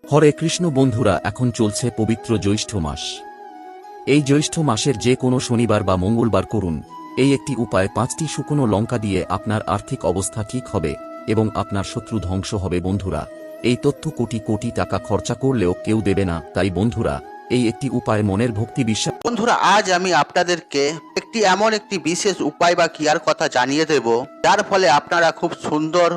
হরে কৃষ্ণ বন্ধুরা, এখন চলছে পবিত্র জ্যৈষ্ঠ মাস। এই জ্যৈষ্ঠ মাসের যে কোনো শনিবার বা মঙ্গলবার করুন এই একটি উপায়। 5টি শুকনো লঙ্কা দিয়ে আপনার আর্থিক অবস্থা ঠিক হবে এবং আপনার শত্রু ধ্বংস হবে। বন্ধুরা, এই তথ্য কোটি কোটি টাকা খরচা করলেও কেউ দেবে না। তাই বন্ধুরা, এই একটি উপায় মনের ভক্তি বিশ্বাস। বন্ধুরা, আজ আমি আপনাদেরকে এমন একটি বিশেষ উপায় বা ক্রিয়ার কথা জানিয়ে দেব, যার ফলে আপনারা খুব সুন্দর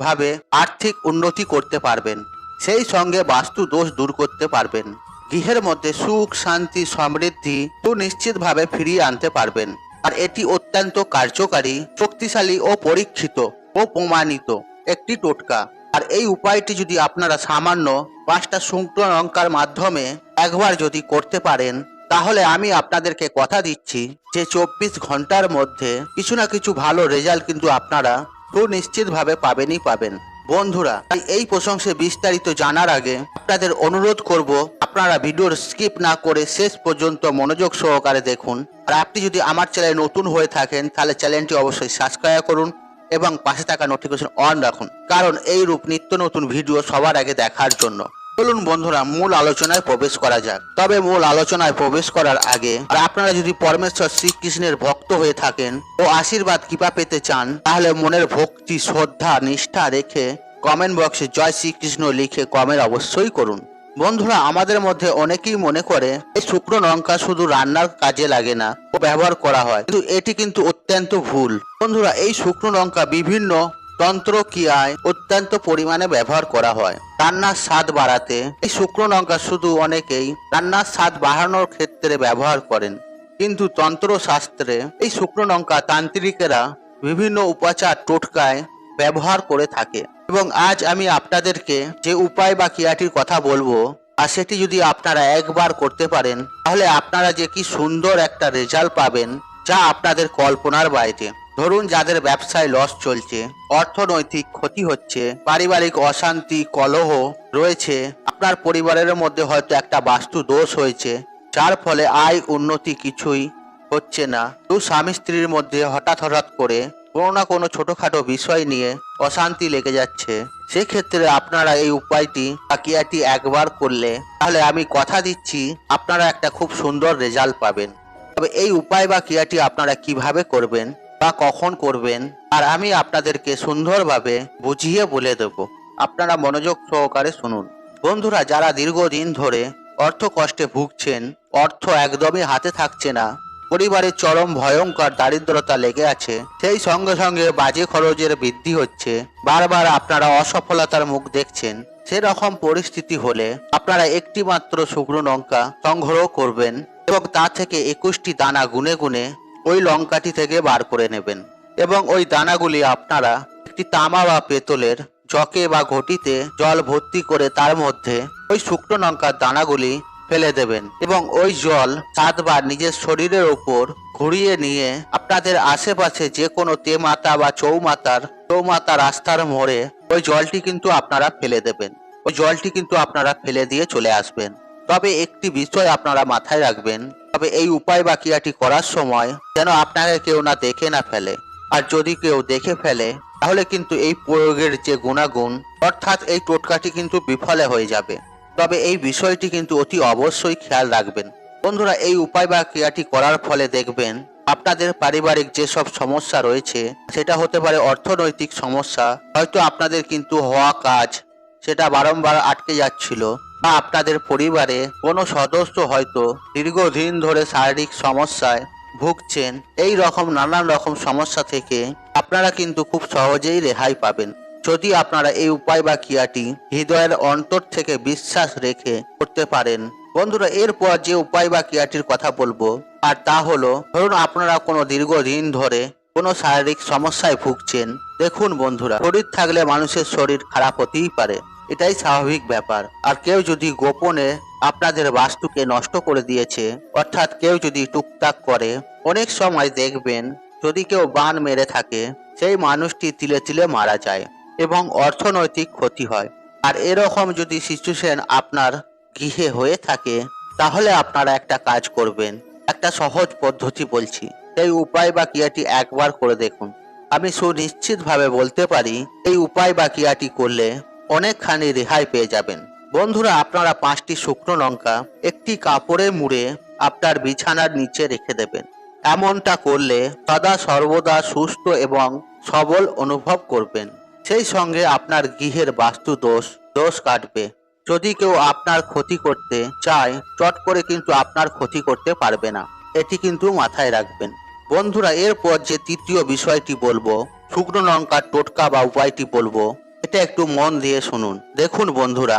ভাবে আর্থিক উন্নতি করতে পারবেন, সেই সঙ্গে বাস্তু দোষ দূর করতে পারবেন। গৃহের মধ্যে সুখ, শান্তি, সমৃদ্ধি সুনিশ্চিতভাবে ফিরিয়ে আনতে পারবেন। আর এটি অত্যন্ত কার্যকারী, শক্তিশালী ও পরীক্ষিত ও প্রমাণিত একটি টোটকা। আর এই উপায়টি যদি আপনারা সামান্য 5টা শুকনো লঙ্কার মাধ্যমে একবার যদি করতে পারেন, তাহলে আমি আপনাদেরকে কথা দিচ্ছি যে 24 ঘন্টার মধ্যে কিছু না কিছু ভালো রেজাল্ট কিন্তু আপনারা সুনিশ্চিতভাবে পাবেনই পাবেন। বন্ধুরা, তাই এই প্রসঙ্গে বিস্তারিত জানার আগে আপনাদের অনুরোধ করব, আপনারা ভিডিওর স্কিপ না করে শেষ পর্যন্ত মনোযোগ সহকারে দেখুন। আর আপনি যদি আমার চ্যানেলে নতুন হয়ে থাকেন, তাহলে চ্যানেলটি অবশ্যই সাবস্ক্রাইব করুন এবং পাশে থাকা নোটিফিকেশন অন রাখুন, কারণ এই রূপ নিত্য নতুন ভিডিও সবার আগে দেখার জন্য। চলুন বন্ধুরা, মূল আলোচনায় প্রবেশ করা যাক। তবে মূল আলোচনায় প্রবেশ করার আগে, আর আপনারা যদি পরমেশ্বর শ্রীকৃষ্ণের ভক্ত হয়ে থাকেন ও আশীর্বাদ কৃপা পেতে চান, তাহলে মনের ভক্তি, শ্রদ্ধা, নিষ্ঠা রেখে কমেন্ট বক্সে জয় শ্রীকৃষ্ণ লিখে কমেন্ট অবশ্যই করুন। বন্ধুরা, আমাদের মধ্যে অনেকেই মনে করে এই শুকনো লঙ্কা শুধু রান্নার কাজে লাগে না ও ব্যবহার করা হয়, কিন্তু এটি কিন্তু অত্যন্ত ভুল। বন্ধুরা, এই শুকনো লঙ্কা বিভিন্ন তন্ত্রক্রিয়ায় অত্যন্ত পরিমাণে ব্যবহার করা হয় রান্নার স্বাদ বাড়াতে। এই শুকনো লঙ্কা শুধু অনেকেই রান্নার স্বাদ বাড়ানোর ক্ষেত্রে ব্যবহার করেন, কিন্তু তন্ত্র শাস্ত্রে এই শুকনো লঙ্কা তান্ত্রিকেরা বিভিন্ন উপাচার টোটকায় ব্যবহার করে থাকে। এবং আজ আমি আপনাদেরকে যে উপায় বা ক্রিয়াটির কথা বলবো, আর সেটি যদি আপনারা একবার করতে পারেন, তাহলে আপনারা যে কি সুন্দর একটা রেজাল্ট পাবেন, যা আপনাদের কল্পনার বাইরে। ধরুন, যাদের ব্যবসায় লস চলছে, অর্থনৈতিক ক্ষতি হচ্ছে, পারিবারিক অশান্তি, কলহ রয়েছে, আপনার পরিবারের মধ্যে হয়তো একটা বাস্তু দোষ হয়েছে, যার ফলে আয় উন্নতি কিছুই হচ্ছে না। স্বামী স্ত্রীর মধ্যে হঠাৎ করে কোনো না কোনো ছোটখাটো বিষয় নিয়ে অশান্তি লেগে যাচ্ছে, সেক্ষেত্রে আপনারা এই উপায়টি বা ক্রিয়াটি একবার করলে, তাহলে আমি কথা দিচ্ছি আপনারা একটা খুব সুন্দর রেজাল্ট পাবেন। তবে এই উপায় বা ক্রিয়াটি আপনারা কিভাবে করবেন বা কখন করবেন, আর আমি আপনাদেরকে সুন্দরভাবে বুঝিয়ে বলে দেব। আপনারা মনোযোগ সহকারে শুনুন। বন্ধুরা, যারা দীর্ঘদিন ধরে অর্থ কষ্টে ভুগছেন, অর্থ একদমই হাতে থাকছে না, পরিবারের চরম ভয়ঙ্কর দারিদ্রতা লেগে আছে, সেই সঙ্গে সঙ্গে বাজে খরচের বৃদ্ধি হচ্ছে, বারবার আপনারা অসফলতার মুখ দেখছেন, সেরকম পরিস্থিতি হলে আপনারা একটি মাত্র শুকনো লঙ্কা সংগ্রহ করবেন এবং তা থেকে 21টি দানা গুনে গুনে ওই লঙ্কাটি থেকে বার করে নেবেন। এবং ওই দানাগুলি আপনারা একটি তামা বা পেতলের জকে বা ঘটিতে জল ভর্তি করে তার মধ্যে ওই শুকনো লঙ্কার দানাগুলি ফেলে দেবেন এবং ওই জল 7 বার নিজের শরীরের উপর ঘুরিয়ে নিয়ে আপনাদের আশেপাশে যে কোনো তেমাতা বা চৌমাতা রাস্তার মোড়ে ওই জলটি কিন্তু আপনারা ফেলে দেবেন। ওই জলটি কিন্তু আপনারা ফেলে দিয়ে চলে আসবেন। তবে একটি বিষয় আপনারা মাথায় রাখবেন, তবে এই উপায় বা ক্রিয়াটি করার সময় যেন আপনাকে কেউ না দেখে না ফেলে। আর যদি কেউ দেখে ফেলে, তাহলে কিন্তু এই প্রয়োগের যে গুণাগুণ, অর্থাৎ এই টোটকাটি কিন্তু বিফলে হয়ে যাবে। তবে এই বিষয়টি কিন্তু অতি অবশ্যই খেয়াল রাখবেন। বন্ধুরা, এই উপায় বা ক্রিয়াটি করার ফলে দেখবেন আপনাদের পারিবারিক যেসব সমস্যা রয়েছে, সেটা হতে পারে অর্থনৈতিক সমস্যা, হয়তো আপনাদের কিন্তু হওয়া কাজ সেটা বারংবার আটকে যাচ্ছিল, বা আপনাদের পরিবারে কোনো সদস্য হয়তো দীর্ঘদিন ধরে শারীরিক সমস্যায় ভুগছেন। এই রকম নানান রকম সমস্যা থেকে আপনারা কিন্তু খুব সহজেই রেহাই পাবেন, যদি আপনারা এই উপায় বা ক্রিয়াটি হৃদয়ের অন্তর থেকে বিশ্বাস রেখে করতে পারেন। বন্ধুরা, এরপর যে উপায় বা ক্রিয়াটির কথা বলবো, আর তা হলো, ধরুন আপনারা কোনো দীর্ঘদিন ধরে কোনো শারীরিক সমস্যায় ভুগছেন। দেখুন বন্ধুরা, শরীর থাকলে মানুষের শরীর খারাপ হতেই পারে, এটাই স্বাভাবিক ব্যাপার। আর কেউ যদি গোপনে আপনাদের বাস্তুকে নষ্ট করে দিয়েছে, অর্থাৎ কেউ যদি টুকটাক করে, অনেক সময় দেখবেন যদি কেউ বান মেরে থাকে, সেই মানুষটি তিলে তিলে মারা যায় এবং অর্থনৈতিক ক্ষতি হয়। আর এরকম যদি সিচুয়েশন আপনার গৃহে হয়ে থাকে, তাহলে আপনারা একটা কাজ করবেন। একটা সহজ পদ্ধতি বলছি, এই উপায় বা ক্রিয়াটি একবার করে দেখুন। আমি সুনিশ্চিতভাবে বলতে পারি, এই উপায় বা ক্রিয়াটি করলে অনেকখানি রেহাই পেয়ে যাবেন। বন্ধুরা, আপনারা 5টি শুকনো লঙ্কা একটি কাপড়ে মুড়ে আপনার বিছানার নিচে রেখে দেবেন। এমনটা করলে সদা সর্বদা সুস্থ এবং সবল অনুভব করবেন। সেই সঙ্গে আপনার গৃহের বাস্তু দোষ কাটবে। যদি কেউ আপনার ক্ষতি করতে চায়, চট করে কিন্তু আপনার ক্ষতি করতে পারবে না। এটি কিন্তু মাথায় রাখবেন। বন্ধুরা, এরপর যে তৃতীয় বিষয়টি বলবো, শুকনো লঙ্কার টোটকা বা উপায়টি বলবো, এটা একটু মন দিয়ে শুনুন। দেখুন বন্ধুরা,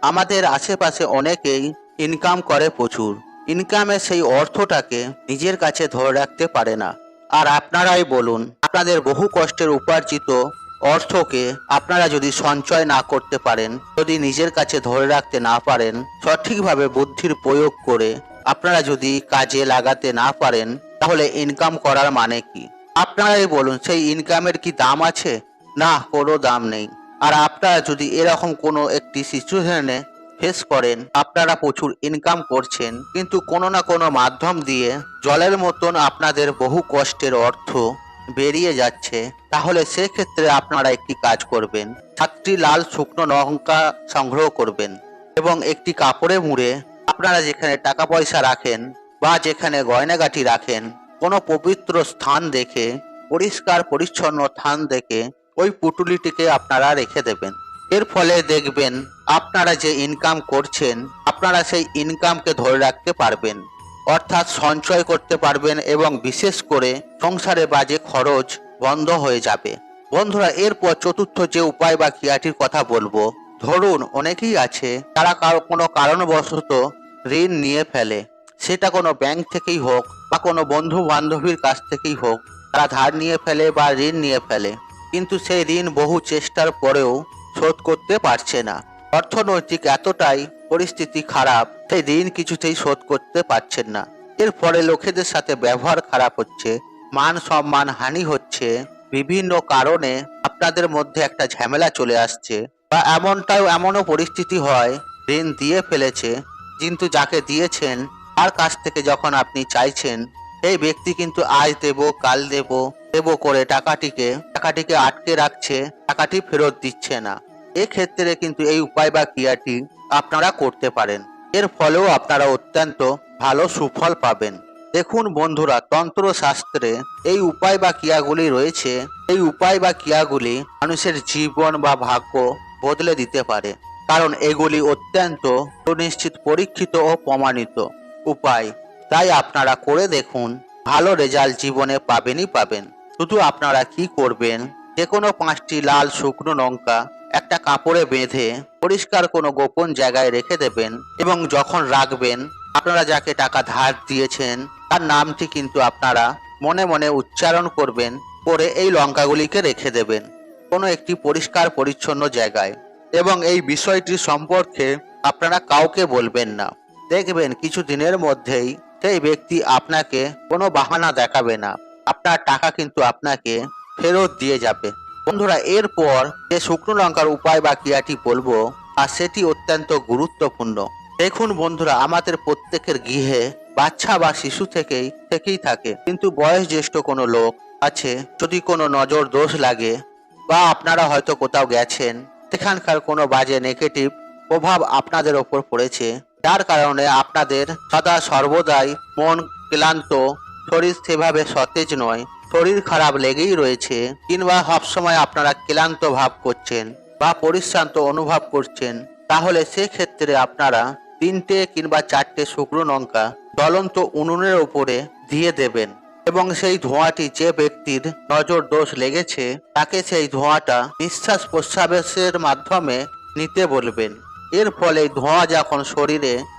আমাদের আশেপাশে অনেকেই ইনকাম করে প্রচুর। ইনকামের সেই অর্থটাকে নিজের কাছে ধরে রাখতে পারে না। আর আপনারাই বলুন, আপনাদের বহু কষ্টের উপার্জিত অর্থকে আপনারা যদি সঞ্চয় না করতে পারেন, যদি নিজের কাছে ধরে রাখতে না পারেন, সঠিকভাবে বুদ্ধির প্রয়োগ করে আপনারা যদি কাজে লাগাতে না পারেন, তাহলে ইনকাম করার মানে কি? আপনারাই বলুন, সেই ইনকামের কি দাম আছে? না, কোনো দাম নেই। আর আপনারা যদি এরকম কোনো একটি সিচুয়েশনে ফেস করেন, আপনারা প্রচুর ইনকাম করছেন কিন্তু কোনো না কোনো মাধ্যম দিয়ে জলের মতন আপনাদের বহু কষ্টের অর্থ বেরিয়ে যাচ্ছে, তাহলে সেক্ষেত্রে আপনারা একটি কাজ করবেন। 7টি লাল শুকনো লঙ্কা সংগ্রহ করবেন এবং একটি কাপড়ে মুড়ে আপনারা যেখানে টাকা পয়সা রাখেন বা যেখানে গয়নাগাটি রাখেন, কোনো পবিত্র স্থান দেখে, পরিষ্কার পরিচ্ছন্ন স্থান দেখে ওই পুটুলিটিকে আপনারা রেখে দেবেন। এর ফলে দেখবেন আপনারা যে ইনকাম করছেন, আপনারা সেই ইনকামকে ধরে রাখতে পারবেন, অর্থাৎ সঞ্চয় করতে পারবেন এবং বিশেষ করে সংসারে বাজে খরচ বন্ধ হয়ে যাবে। বন্ধুরা, এরপর চতুর্থ যে উপায় বা ক্রিয়াটির কথা বলবো, ধরুন অনেকেই আছে তারা কোনো কারণবশত ঋণ নিয়ে ফেলে। সেটা কোনো ব্যাংক থেকেই হোক বা কোনো বন্ধু বান্ধবীর কাছ থেকেই হোক, তারা ধার নিয়ে ফেলে বা ঋণ নিয়ে ফেলে, কিন্তু সেই ঋণ বহু চেষ্টার পরেও শোধ করতে পারছে না। অর্থনৈতিক এতটাই পরিস্থিতি খারাপ, সেই ঋণ কিছুতেই শোধ করতে পারছেন না। এর ফলে লোকেদের সাথে ব্যবহার খারাপ হচ্ছে, মান সম্মান হানি হচ্ছে, বিভিন্ন কারণে আপনাদের মধ্যে একটা ঝামেলা চলে আসছে, বা এমনও পরিস্থিতি হয় ঋণ দিয়ে ফেলেছে, কিন্তু যাকে দিয়েছেন তার কাছ থেকে যখন আপনি চাইছেন, এই ব্যক্তি কিন্তু আজ দেব কাল দেব করে টাকাটিকে আটকে রাখছে, টাকাটি ফেরত দিচ্ছে না। এক্ষেত্রে কিন্তু এই উপায় বা ক্রিয়াটি আপনারা করতে পারেন। এর ফলেও আপনারা অত্যন্ত ভালো সুফল পাবেন। দেখুন বন্ধুরা, তন্ত্র শাস্ত্রে এই উপায় বা ক্রিয়াগুলি রয়েছে। এই উপায় বা ক্রিয়াগুলি মানুষের জীবন বা ভাগ্য বদলে দিতে পারে, কারণ এগুলি অত্যন্ত সুনিশ্চিত, পরীক্ষিত ও প্রমাণিত উপায়। তাই আপনারা করে দেখুন, ভালো রেজাল্ট জীবনে পাবেনই পাবেন। শুধু আপনারা কি করবেন, যে কোনো 5টি লাল শুকনো লঙ্কা একটা কাপড়ে বেঁধে পরিষ্কার কোনো গোপন জায়গায় রেখে দেবেন এবং যখন রাখবেন, আপনারা যাকে টাকা ধার দিয়েছেন তার নামটি কিন্তু আপনারা মনে মনে উচ্চারণ করবেন, করে এই লঙ্কাগুলিকে রেখে দেবেন কোনো একটি পরিষ্কার পরিচ্ছন্ন জায়গায়, এবং এই বিষয়টি সম্পর্কে আপনারা কাউকে বলবেন না। দেখবেন কিছু দিনের মধ্যেই সেই ব্যক্তি আপনাকে কোনো বাহানা দেখাবে না, আপনার টাকা কিন্তু আপনাকে ফেরত দিয়ে যাবে। বন্ধুরা, এরপর যে শুকনো লঙ্কার উপায় বা ক্রিয়াটি বলবো, আর সেটি অত্যন্ত গুরুত্বপূর্ণ। দেখুন বন্ধুরা, আমাদের প্রত্যেকের গৃহে বাচ্চা বা শিশু থেকেই থাকে, কিন্তু বয়োজ্যেষ্ঠ কোনো লোক আছে, যদি কোনো নজর দোষ লাগে বা আপনারা হয়তো কোথাও গেছেন, সেখানকার কোনো বাজে নেগেটিভ প্রভাব আপনাদের ওপর পড়েছে, যার কারণে আপনাদের সদা সর্বদাই মন ক্লান্ত, শরীর সেভাবে সতেজ নয়, শরীর খারাপ লেগেই রয়েছে, কিংবা সবসময় আপনারা ক্লান্ত ভাব করছেন বা পরিশ্রান্ত অনুভব করছেন, তাহলে সেক্ষেত্রে আপনারা 3টে কিংবা 4টে শুকনো লঙ্কা জ্বলন্ত উনুনের উপরে দিয়ে দেবেন এবং সেই ধোঁয়াটি যে ব্যক্তির নজর দোষ লেগেছে তাকে সেই ধোঁয়াটা নিঃশ্বাস প্রশ্বাসের মাধ্যমে নিতে বলবেন। এর ফলে ধোঁয়া যখন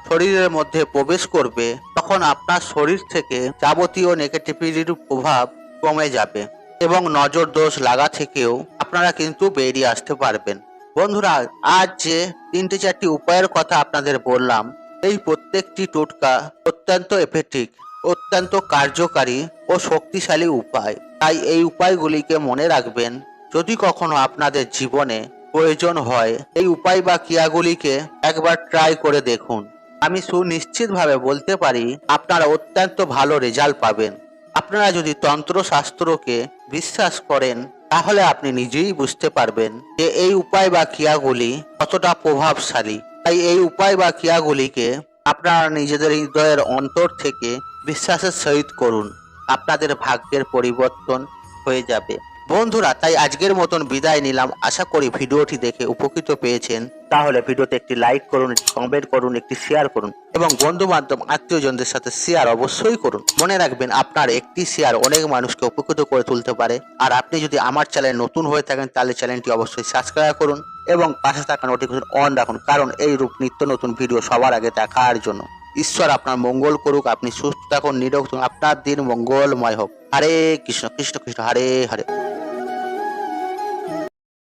শরীরের মধ্যে প্রবেশ করবে, তখন আপনার শরীর থেকে যাবতীয় নেগেটিভিটির প্রভাব কমে যাবে এবং নজর দোষ লাগা থেকেও আপনারা কিন্তু বেরিয়ে আসতে পারবেন। বন্ধুরা, আজ যে 3-4টি উপায়ের কথা আপনাদের বললাম, এই প্রত্যেকটি টোটকা অত্যন্ত এফেক্টিভ, অত্যন্ত কার্যকারী ও শক্তিশালী উপায়। তাই এই উপায়গুলিকে মনে রাখবেন। যদি কখনো আপনাদের জীবনে প্রয়োজন হয়, এই উপায় বা ক্রিয়াগুলিকে একবার ট্রাই করে দেখুন। আমি সুনিশ্চিতভাবে বলতে পারি আপনারা অত্যন্ত ভালো রেজাল্ট পাবেন। আপনারা যদি তন্ত্রশাস্ত্রকে বিশ্বাস করেন, তাহলে আপনি নিজেই বুঝতে পারবেন যে এই উপায় বা ক্রিয়াগুলি কতটা প্রভাবশালী। তাই এই উপায় বা ক্রিয়াগুলিকে আপনারা নিজেদের হৃদয়ের অন্তর থেকে বিশ্বাসের সহিত করুন। আপনাদের ভাগ্যের পরিবর্তন হয়ে যাবে। বন্ধুরা, তাই আজকের মতন বিদায় নিলাম। আশা করি ভিডিওটি দেখে উপকৃত পেয়েছেন। তাহলে ভিডিওতে একটি লাইক করুন, একটি কমেন্ট করুন, একটি শেয়ার করুন এবং বন্ধু বান্ধব আত্মীয়জনদের সাথে শেয়ার অবশ্যই করুন। মনে রাখবেন, আপনার একটি শেয়ার অনেক মানুষকে উপকৃত করে তুলতে পারে। আর আপনি যদি আমার চ্যানেল নতুন হয়ে থাকেন তাহলে চ্যানেলটি অবশ্যই সাবস্ক্রাইব করুন এবং পাশে থাকা নোটিফিকেশন অন রাখুন, কারণ এই রূপ নিত্য নতুন ভিডিও সবার আগে দেখার জন্য। ঈশ্বর আপনার মঙ্গল করুক, আপনি সুস্থ থাকুন, নিরোগ থাকুন, আপনার দিন মঙ্গলময় হোক। হরে কৃষ্ণ কৃষ্ণ কৃষ্ণ হরে হরে।